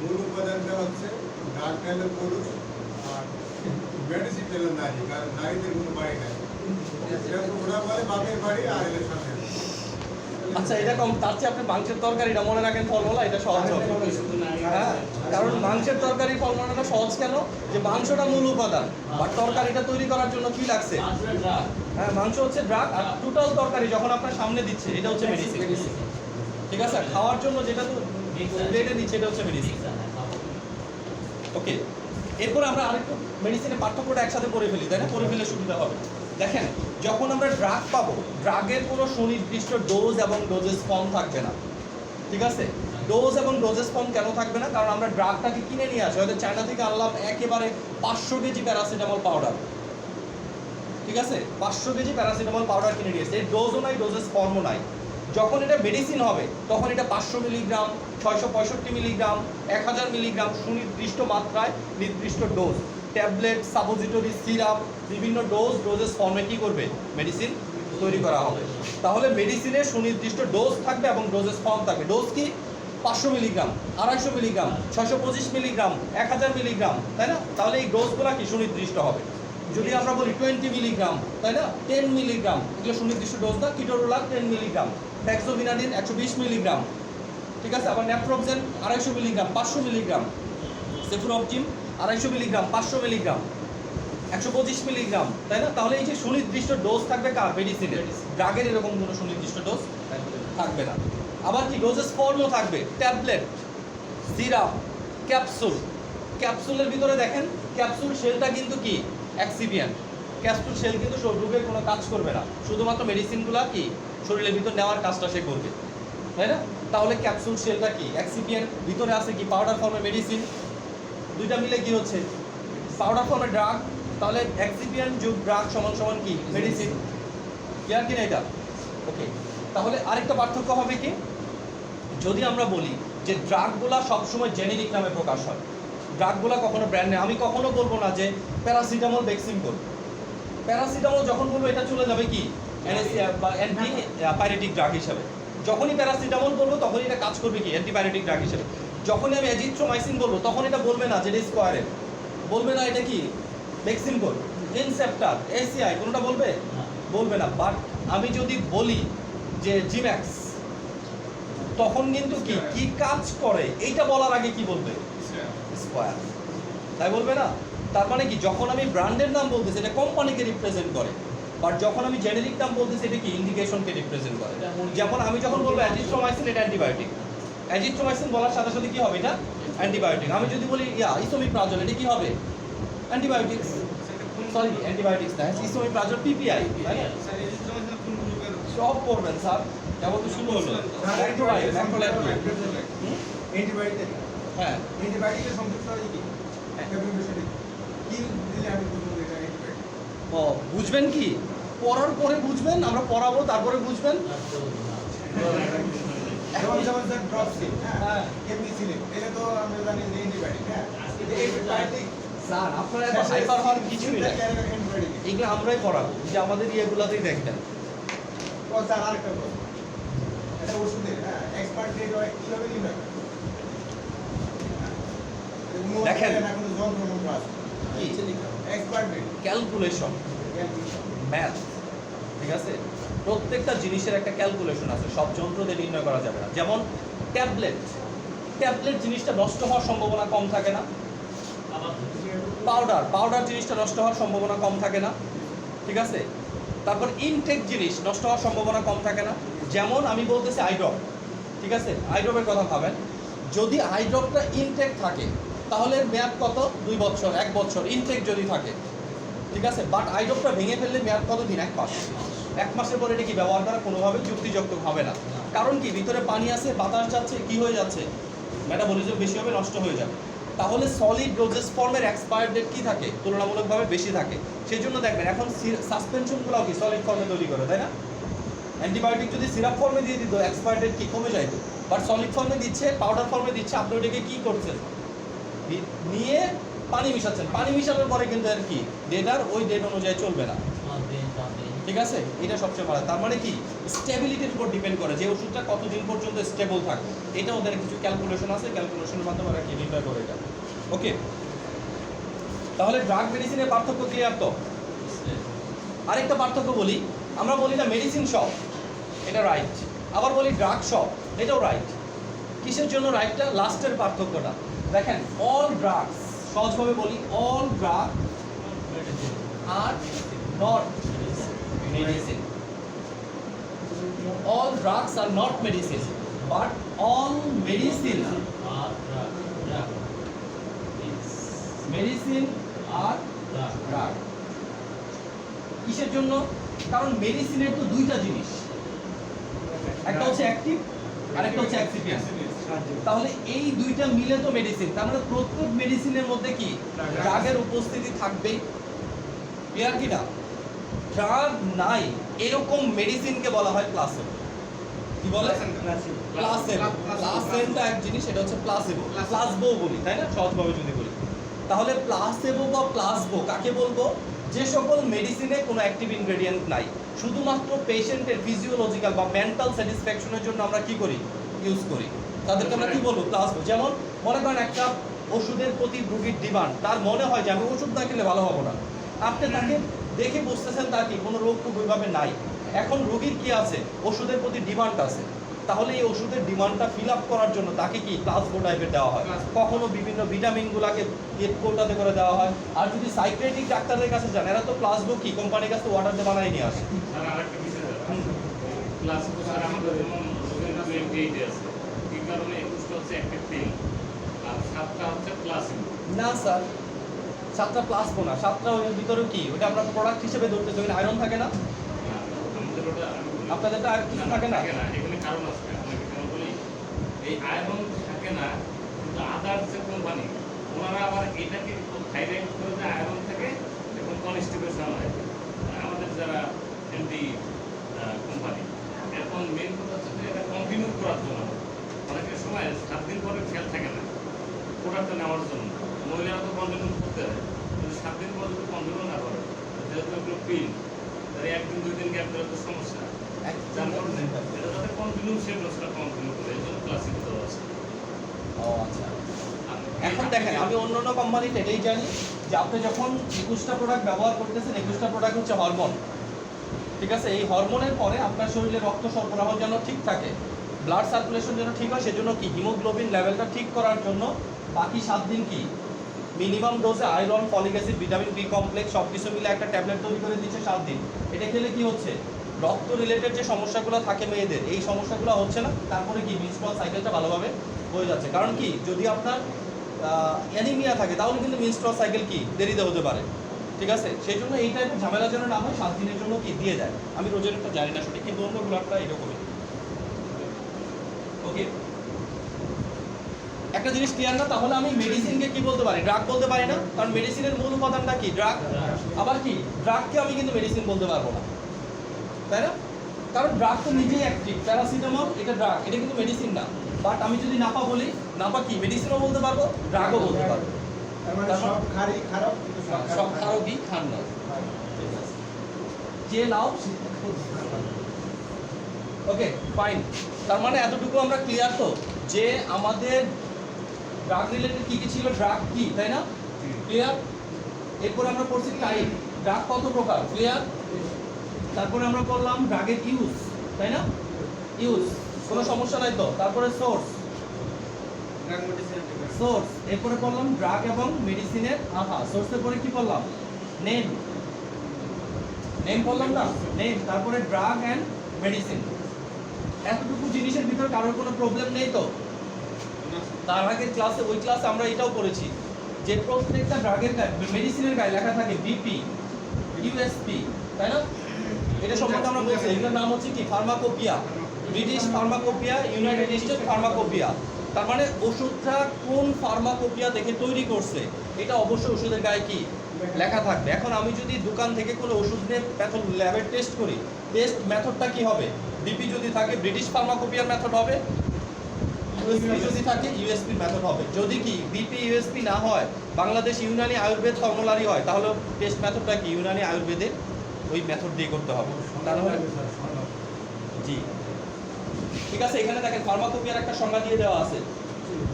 মূল উপাদানটা হচ্ছে ডাক হলো পুরুষ আর মেডিসিন হলো নারী, কারণ নারীদের কোনো বাড়ি নাই। ওরা বলে বাপের বাড়ি আর এদের সামনে। আচ্ছা, এটা কম, তার চেয়ে আপনি মাংসের তরকারিটা মনে রাখেন, ফর্মুলা এটা সহজ হবে। হ্যাঁ, কারণ মাংসের তরকারি ফর্মুলাটা সহজ কেন? যে মাংসটা মূল উপাদান, বাট তরকারিটা তৈরি করার জন্য কি লাগছে? হ্যাঁ, মাংস হচ্ছে ড্রাগ, আর টোটাল তরকারি যখন আপনার সামনে দিচ্ছে এটা হচ্ছে মেডিসিন। ঠিক আছে, খাওয়ার জন্য যেটা তো প্লেটে দিচ্ছে এটা হচ্ছে মেডিসিন। ওকে, এরপর আমরা আরেকটু মেডিসিনের পার্থক্যটা একসাথে করে ফেলি, তাই না? করে ফেলে সুবিধা হবে। দেখেন, যখন আমরা ড্রাগ পাবো, ড্রাগের কোনো সুনির্দিষ্ট ডোজ এবং ডোজেস ফর্ম থাকবে না। ঠিক আছে, ডোজ এবং ডোজেস ফর্ম কেন থাকবে না? কারণ আমরা ড্রাগটাকে কিনে নিয়ে আসি, হয়তো চায়না থেকে আনলাম একেবারে 500 কেজি প্যারাসিটামল পাউডার। ঠিক আছে, 500 কেজি প্যারাসিটামল পাউডার কিনে নিয়ে এসে এর ডোজও নাই, ডোজেস ফর্মও নাই। যখন এটা মেডিসিন হবে তখন এটা 500 মিলিগ্রাম, 665 মিলিগ্রাম, 1000 মিলিগ্রাম সুনির্দিষ্ট মাত্রায় নির্দিষ্ট ডোজ, ট্যাবলেট, সাপোজিটরি, সিরাপ, বিভিন্ন ডোজেস ফর্মে কি করবে? মেডিসিন তৈরি করা হবে। তাহলে মেডিসিনের সুনির্দিষ্ট ডোজ থাকবে এবং ডোজেস ফর্ম থাকবে। ডোজ কি? 500 মিলিগ্রাম, 250 মিলিগ্রাম, 625 মিলিগ্রাম, 1000 মিলিগ্রাম, তাই না? তাহলে এই ডোজগুলো কি সুনির্দিষ্ট হবে। যদি আমরা বলি 20 মিলিগ্রাম, তাই না, 10 মিলিগ্রাম, এগুলো সুনির্দিষ্ট ডোজ না। কিটোরোলাক 10 মিলিগ্রাম, ফ্যাক্সোভিনাডিন 120 মিলিগ্রাম, ঠিক আছে। আবার naproxen 250 milligram, 500 milligram, cefuroxime 250 milligram, 500 milligram, 125 milligram, তাই না? তাহলে এই যে সুনির্দিষ্ট ডোজ থাকবে কার? মেডিসিনের। ড্রাগের এরকম কোনো সুনির্দিষ্ট ডোজ থাকবে না। আবার কি ডোজেস ফর্মও থাকবে, ট্যাবলেট, সিরাপ, ক্যাপসুল। ক্যাপসুলের ভিতরে দেখেন ক্যাপসুল শেলটা কিন্তু কি এক্সিপিয়েন্ট। ক্যাপসুল শেল কিন্তু রোগের কোনো কাজ করবে না, শুধুমাত্র মেডিসিনগুলো কি শরীরের ভিতর নেওয়ার কাজটা সে করবে, তাই না? তাহলে ক্যাপসুল শেলটা কি এক্সিপিয়েন্ট, ভিতরে আছে কি পাউডার ফর্মে মেডিসিন, দুইটা মিলে কি হচ্ছে পাউডার ফর্মে ড্রাগ। তাহলে এক্সিপিয়েন্ট যোগ ড্রাগ সমান সমান কি মেডিসিন। ক্লিয়ার কিনা এটা? ওকে, তাহলে আরেকটা পার্থক্য হবে কি, যদি আমরা বলি যে ড্রাগগুলা সবসময় জেনেরিক নামে প্রকাশ হয়, ড্রাগগুলা কখনো ব্র্যান্ড নেই। আমি কখনো বলবো না যে প্যারাসিটামল বেক্সিমকোল। প্যারাসিটামল যখন বলবো এটা চলে যাবে কি বা অ্যান্টি পাইরেটিক ড্রাগ হিসাবে। যখনই প্যারাসিটামল বলবো তখনই এটা কাজ করবে কি অ্যান্টিবায়োটিক ড্রাগ হিসেবে। যখনই আমি অ্যাজিথ্রোমাইসিন বলবো তখন এটা বলবে না যে এটা স্কোয়ারের, বলবে না এটা কি বেক্সিমকোল, ইনসেপ্টার, এসিআই, কোনোটা বলবে বলবে না। বাট আমি যদি বলি যে জিম্যাক্স, তখন কিন্তু কি কি কাজ করে এইটা বলার আগে কি বলবে স্কোয়ার, তাই বলবে না? তার মানে কি যখন আমি ব্র্যান্ডের নাম বলতেছি এটা কোম্পানিকে রিপ্রেজেন্ট করে, বাট যখন আমি জেনেরিক নাম বলতেছি এটা কি ইন্ডিকেশনকে রিপ্রেজেন্ট করে। যেমন আমি যখন বলবো অ্যাজিথ্রোমাইসিন এটা অ্যান্টিবায়োটিক, অ্যাজিথ্রোমাইসিন বলার সাথে সাথে কি হবে এটা অ্যান্টিবায়োটিক। আমি যদি বলি ইসোমিপ্রাজল, এটা কি হবে অ্যান্টিবায়োটিক্স, সরি অ্যান্টিবায়োটিক্স না, ইসোমিপ্রাজল পিপিআই, তাই না? সব করবেন স্যার, কেবল তো শুরু হলো। অ্যান্টিবায়োটিক, হ্যাঁ, অ্যান্টিবায়োটিকের সংযুক্ত হয় কি একটা বিষয় কি দিলে আমি বুঝবো এটা অ্যান্টিবায়োটিক। ও বুঝবেন কি পড়ার পরে বুঝবেন, আমরা পড়াবো তারপরে বুঝবেন। যেমন যেমন স্যার ড্রপসিল, হ্যাঁ। হ্যাঁ, এমনিসিলিন, এটা তো আমরা জানি যে অ্যান্টিবায়োটিক, হ্যাঁ। কিন্তু অ্যান্টিবায়োটিক স্যার আপনারা এত হাইপার হওয়ার কিছুই নেই, অ্যান্টিবায়োটিক। এগুলো আমরাই পড়াবো, যে আমাদের ইয়েগুলোতেই দেখবেন। ও স্যার আরেকটা প্রশ্ন, এটা ওষুধের, হ্যাঁ, এক্সপায়ার ডেট হয় কিভাবে নির্ণয় করে? দেখেন। না কোনো যন্ত্র মন্ত্র আছে কি এক্সপায়ার ডেট, ক্যালকুলেশন, ম্যাথ, ঠিক আছে? প্রত্যেকটা জিনিসের একটা ক্যালকুলেশন আছে, সব যন্ত্র দিয়ে নির্ণয় করা যাবে না। যেমন ট্যাবলেট, ট্যাবলেট জিনিসটা নষ্ট হওয়ার সম্ভাবনা কম থাকে না। পাউডার, পাউডার জিনিসটা নষ্ট হওয়ার সম্ভাবনা কম থাকে না, ঠিক আছে? তারপর ইনটেক জিনিস নষ্ট হওয়ার সম্ভাবনা কম থাকে না। যেমন আমি বলতেছি আইড্রপ, ঠিক আছে? আইড্রপের কথা ভাবেন, যদি আইড্রপটা ইনটেক থাকে তাহলে মেয়াদ কত? 2 বছর, 1 বছর ইনটেক যদি থাকে, ঠিক আছে? বাট আইড্রপটা ভেঙে ফেললে মেয়াদ কত দিন? 1 মাস। 1 মাসের পরে এটা কি ব্যবহার করা কোনোভাবে যুক্তিযুক্ত হবে না। কারণ কি ভিতরে পানি আছে, বাতাস যাচ্ছে, কি হয়ে যাচ্ছে, মেটাবলিজম বেশি হবে, নষ্ট হয়ে যাবে। তাহলে সলিড ডোজেস ফর্মের এক্সপায়ার ডেট কি থাকে? তুলনামূলকভাবে বেশি থাকে। সেই জন্য দেখবেন এখন সাসপেনশনগুলোও কি সলিড ফর্মে তৈরি করে, তাই না? অ্যান্টিবায়োটিক যদি সিরাপ ফর্মে দিয়ে দিত এক্সপায়ার ডেট কি কমে যাইতো, বাট সলিড ফর্মে দিচ্ছে, পাউডার ফর্মে দিচ্ছে, আপনি ওটাকে কি করছেন? নিয়ে পানি মিশাচ্ছেন, পানি মিশানোর পরে কিন্তু আর কি ডেট আর ওই ডেট অনুযায়ী চলবে না, ঠিক আছে? এটা সবচেয়ে ভালো। তার মানে কি স্টেবিলিটির উপর ডিপেন্ড করে যে ওষুধটা কতদিন পর্যন্ত স্টেবল থাকবে। এটা ওদের কিছু ক্যালকুলেশন আছে, ক্যালকুলেশনের মাধ্যমে ওরা কি নির্ণয় করে এটা। ওকে, তাহলে ড্রাগ মেডিসিনের পার্থক্য ক্লিয়ার তো? আরেকটা পার্থক্য বলি, আমরা বলি না মেডিসিন শপ, এটা রাইট। আবার বলি ড্রাগ শপ, এটাও রাইট। কিসের জন্য রাইটটা? লাস্টের পার্থক্যটা দেখেন। অল ড্রাগস, সহজভাবে বলি, all drug are not medicine. All drugs are not medicine, but all medicine are drug. কিসের জন্য? কারণ মেডিসিনের তো দুইটা জিনিস, একটা হচ্ছে অ্যাক্টিভ আর একটা হচ্ছে অ্যাক্সিপিয়েন্ট। তাহলে এই দুইটা মিলে তো মেডিসিন। তার মানে প্রত্যেক মেডিসিনের মধ্যে কি ড্রাগের উপস্থিতি থাকবেই। ক্লিয়ার কি না? ড্রাগ নাই এরকম মেডিসিনকে বলা হয় প্লাসেবো। কি বলে? প্লাসেবো। প্লাসেন্টা এক জিনিস, এটা হচ্ছে প্লাসেবো, প্লাসবো বলি, তাই না সহজভাবে যদি বলি। তাহলে প্লাসেবো বা প্লাসবো কাকে বলবো? যে সকল মেডিসিনে কোনো অ্যাক্টিভ ইনগ্রেডিয়েন্ট নাই, শুধুমাত্র পেশেন্টের ফিজিওলজিক্যাল বা মেন্টাল স্যাটিসফ্যাকশনের জন্য আমরা কি করি? ইউজ করি। তাদেরকে আমরা কি বলবো? প্লাসবো। যেমন মনে করেন একটা ওষুধের প্রতি রোগীর ডিমান্ড, তার মনে হয় যে আমি ওষুধ না খেলে ভালো হবো না, আপনি তাকে দেখে বুঝতেছেন তার কি কোনো রোগ খুব ওইভাবে নাই। এখন রোগীর কি আছে? ওষুধের প্রতি ডিমান্ড আছে, তাহলে এই ওষুধের ডিমান্ডটা ফিল আপ করার জন্য তাকে কি প্লাসবো টাইপের দেওয়া হয়। কখনো বিভিন্ন ভিটামিনগুলোকে কোটাতে করে দেওয়া হয়। আর যদি সাইকিয়াট্রিক ডাক্তারের কাছে যান, এরা তো প্লাসবো কি কোম্পানির কাছে ওয়াটার দিয়ে বানাই নিয়ে আসে। স্যার আরেকটা বিষয় ক্লাস স্যার আমাদের যেমন 28 আছে, এই কারণে 21টা হচ্ছে অ্যাক্টিভ পিল আর 7টা হচ্ছে প্লাসিবো। না স্যার, 7টা প্লাসবো না, 7টা ওর ভিতরে কি ওটা আমরা প্রোডাক্ট হিসেবে ধরতেছি, ওখানে আয়রন থাকে না? আমাদের ওটা আপনাদেরটা আর কিছু থাকে না? এখানে কারণ আছে, আপনাকে কেন বলি, এই আয়রন থাকে না, কিন্তু আদার্স যে কোম্পানি ওনারা আবার এটাকে হাইলাইট করে যে আয়রন থাকে এবং কনস্টিপেশন হয়। আমাদের যারা এমডি কোম্পানি এখন মেন কথা হচ্ছে যে এটা কন্টিনিউ করার জন্য অনেকের সময় 7 দিন পরে খেয়াল থাকে না প্রোডাক্টটা নেওয়ার জন্য। মহিলারা তো কন্টিনিউ করতে হয়, কিন্তু 7 দিন পর যদি কন্টিনিউ না করে, যেহেতু এগুলো পিল, তাহলে 1 দিন 2 দিন গ্যাপ দিলে তো সমস্যা। যার কারণে এটা যাতে কন্টিনিউ সেই ডোজটা কন্টিনিউ করে, এই জন্য প্লাসিবো দেওয়া আছে। ও আচ্ছা। এখন দেখেন, আমি অন্য অন্য কোম্পানিতে এটাই জানি যে আপনি যখন 21টা প্রোডাক্ট ব্যবহার করতেছেন, 21টা প্রোডাক্ট হচ্ছে হরমোন, ঠিক আছে? এই হরমোনের পরে আপনার শরীরে রক্ত সরবরাহ যেন ঠিক থাকে, ব্লাড সার্কুলেশন যেন ঠিক হয়, সেজন্য কি হিমোগ্লোবিন লেভেলটা ঠিক করার জন্য বাকি 7 দিন কি মিনিমাম ডোজে iron, folic acid, vitamin B complex সব কিছু মিলে একটা ট্যাবলেট তৈরি করে দিচ্ছে 7 দিন। এটা খেলে কি হচ্ছে? রক্ত রিলেটেড যে সমস্যাগুলো থাকে মেয়েদের, এই সমস্যাগুলো হচ্ছে না। তারপরে কি মেনস্ট্রুয়াল সাইকেলটা ভালোভাবে হয়ে যাচ্ছে। কারণ কি, যদি আপনার অ্যানিমিয়া থাকে তাহলে কিন্তু মেনস্ট্রুয়াল সাইকেল কি দেরিতে হতে পারে, ঠিক আছে? সেই জন্য এই টাইপের ঝামেলা যেন না হয়, 7 দিনের জন্য কি দিয়ে দেয়। আমি রোজের একটা জানি না সঠিক, কিন্তু অন্য ব্লাডটা এরকমই। ওকে, একটা জিনিস ক্লিয়ার না? তাহলে আমি মেডিসিনকে কি বলতে পারি? ড্রাগ বলতে পারি না, কারণ মেডিসিনের মূল উপাদানটা কি? ড্রাগ। আবার কি ড্রাগকে আমি কিন্তু মেডিসিন বলতে পারবো না, তাই না? কারণ ড্রাগ তো নিজেই অ্যাক্টিভ। প্যারাসিটামল এটা ড্রাগ, এটা কিন্তু মেডিসিন না। বাট আমি যদি নাপা বলি, নাপা কি মেডিসিনও বলতে পারবো, ড্রাগও বলতে পারবো। তার মানে সব খারই খারাপ, কিন্তু সব খারবই খান না, ঠিক আছে? যে নাও ওকে ফাইন। তার মানে এতটুকু আমরা ক্লিয়ার তো যে আমাদের ড্রাগ রিলেটেড কি কি ছিল, ড্রাগ কি, তাই না? ক্লিয়ার। এরপর আমরা পড়ছি টাইপ, ড্রাগ কত প্রকার, ক্লিয়ার। তারপরে আমরা করলাম ড্রাগের ইউজ, তাই না? ইউজ কোনো সমস্যা নাই তো। তারপরে সোর্স, ড্রাগ মেডিসিন সোর্স। এরপরে করলাম ড্রাগ এবং মেডিসিনের সোর্সের পরে কি করলাম? নেম, নেম বললাম না, নেম। তারপরে ড্রাগ অ্যান্ড মেডিসিন। এতটুকু জিনিসের ভিতরে কারোর কোনো প্রবলেম নেই তো? তার আগের ক্লাসে, ওই ক্লাসে আমরা এটাও পড়েছি যে প্রত্যেকটা ড্রাগের গায়ে, মেডিসিনের গায়ে লেখা থাকে বিপি, ইউএসপি, তাই না? এটা সম্পর্কে আমরা বলছি, এগুলোর নাম হচ্ছে কি? Pharmacopoeia. British pharmacopoeia, United states pharmacopoeia. তার মানে ওষুধটা কোন ফার্মাকোপিয়া দেখে তৈরি করছে এটা অবশ্যই ওষুধের গায়ে কি লেখা থাকবে। এখন আমি যদি দোকান থেকে কোনো ওষুধ নিয়ে প্যাথো ল্যাবে টেস্ট করি, টেস্ট মেথডটা কি হবে? বিপি যদি থাকে ব্রিটিশ ফার্মাকোপিয়ার মেথড হবে, ইউএসপি যদি থাকে ইউএসপির মেথড হবে। যদি কি বিপি ইউএসপি না হয়, বাংলাদেশ ইউনানি আয়ুর্বেদ ফর্মুলারি হয়, তাহলে টেস্ট মেথডটা কি ইউনানি আয়ুর্বেদের ওই মেথড দিয়ে করতে হবে। তাহলে জি ঠিক আছে। এখানে দেখেন ফার্মাকোপিয়ার একটা সংজ্ঞা দিয়ে দেওয়া আছে,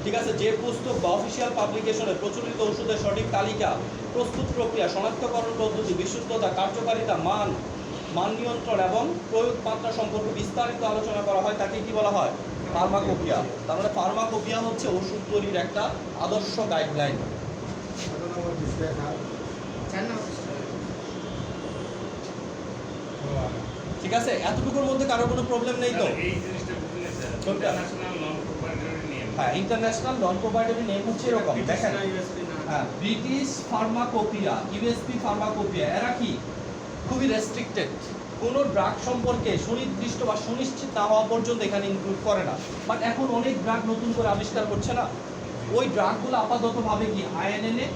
ঠিক আছে? যে পুস্তক বা অফিসিয়াল পাবলিকেশনে প্রচলিত ওষুধের সঠিক তালিকা, প্রস্তুত প্রক্রিয়া, শনাক্তকরণ পদ্ধতি, বিশুদ্ধতা, কার্যকারিতা, মান, মান নিয়ন্ত্রণ এবং প্রয়োগ মাত্রা সম্পর্কে বিস্তারিত আলোচনা করা হয়, তাকে কি বলা হয়? ফার্মাকোপিয়া। তার মানে ফার্মাকোপিয়া হচ্ছে ওষুধ তৈরির একটা আদর্শ গাইডলাইন। ঠিক আছে, এতটুকুর মধ্যে কারোর কোনো প্রবলেম নেই তো? এই জিনিসটা বুঝে নিতে হবে। কোনটা? ইন্টারন্যাশনাল নন প্রপ্রাইটারি নিয়ম। হ্যাঁ, ইন্টারন্যাশনাল নন প্রোপ্রাইটারি নেম হচ্ছে এরকম, দেখেন। হ্যাঁ, ব্রিটিশ ফার্মাকোপিয়া, ইউএসপি ফার্মাকোপিয়া, এরা কি খুবই রেস্ট্রিক্টেড। কোনো ড্রাগ সম্পর্কে সুনির্দিষ্ট বা সুনিশ্চিত না হওয়া পর্যন্ত এখানে ইনক্লুড করে না। বাট এখন অনেক ড্রাগ নতুন করে আবিষ্কার করছে না, ওই ড্রাগগুলো আপাততভাবে কি আইএনএ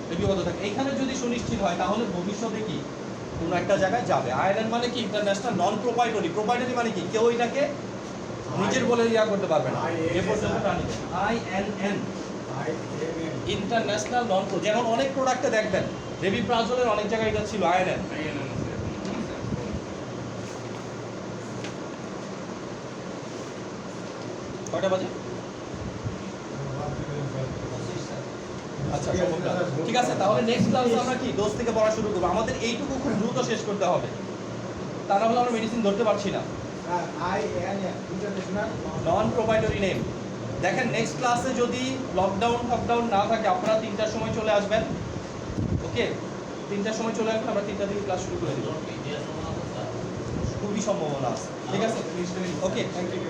লিপিবদ্ধ থাকে। এখানে যদি সুনিশ্চিত হয় তাহলে ভবিষ্যতে কি কোনো একটা জায়গায় যাবে। আইএনএন মানে কি? ইন্টারন্যাশনাল নন প্রোপ্রাইটারি। প্রোপ্রাইটারি মানে কি? কেউ এটাকে নিজের বলে ইয়া করতে পারবে না, এ পর্যন্ত টানি। আইএনএন ইন্টারন্যাশনাল নন প্রো। যেমন অনেক প্রোডাক্টে দেখবেন রেবিপ্রাজলের অনেক জায়গায় এটা ছিল আইএনএন। কয়টা বাজে? আচ্ছা চমৎকার। ঠিক আছে, তাহলে নেক্সট ক্লাসে আমরা কি ডোজ থেকে পড়া শুরু করবো। আমাদের এইটুকু খুব দ্রুত শেষ করতে হবে, তা না হলে আমরা মেডিসিন ধরতে পারছি না। ইন্টারন্যাশনাল নন প্রোভাইডারি নেম। দেখেন নেক্সট ক্লাসে যদি লকডাউন না থাকে আপনারা 3টার সময় চলে আসবেন। ওকে, 3টার সময় চলে আসবেন, আমরা 3টা থেকে ক্লাস শুরু করে দেব। খুবই সম্ভাবনা আছে। ঠিক আছে, ওকে, থ্যাংক ইউ।